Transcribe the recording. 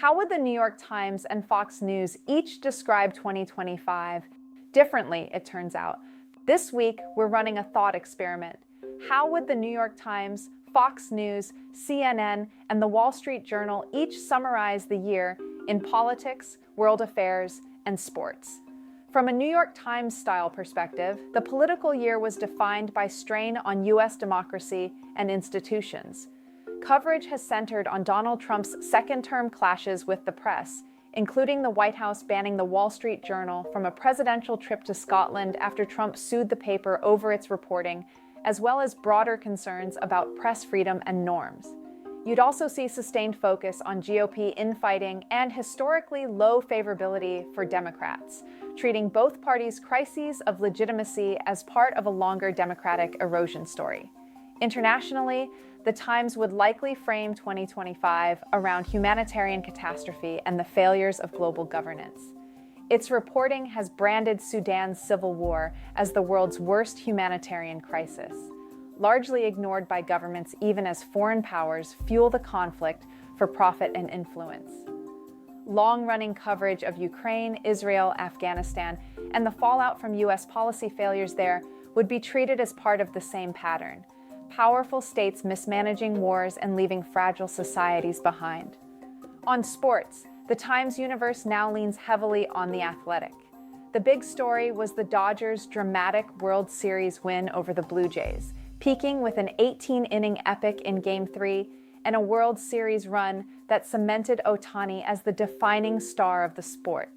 How would the New York Times and Fox News each describe 2025? Differently, it turns out. This week, we're running a thought experiment. How would the New York Times, Fox News, CNN, and the Wall Street Journal each summarize the year in politics, world affairs, and sports? From a New York Times-style perspective, the political year was defined by strain on U.S. democracy and institutions. Coverage has centered on Donald Trump's second-term clashes with the press, including the White House banning the Wall Street Journal from a presidential trip to Scotland after Trump sued the paper over its reporting, as well as broader concerns about press freedom and norms. You'd also see sustained focus on GOP infighting and historically low favorability for Democrats, treating both parties' crises of legitimacy as part of a longer Democratic erosion story. Internationally, the Times would likely frame 2025 around humanitarian catastrophe and the failures of global governance. Its reporting has branded Sudan's civil war as the world's worst humanitarian crisis, largely ignored by governments even as foreign powers fuel the conflict for profit and influence. Long-running coverage of Ukraine, Israel, Afghanistan, and the fallout from U.S. policy failures there would be treated as part of the same pattern: powerful states mismanaging wars and leaving fragile societies behind. On sports, the Times universe now leans heavily on The Athletic. The big story was the Dodgers' dramatic World Series win over the Blue Jays, peaking with an 18-inning epic in Game 3 and a World Series run that cemented Ohtani as the defining star of the sport.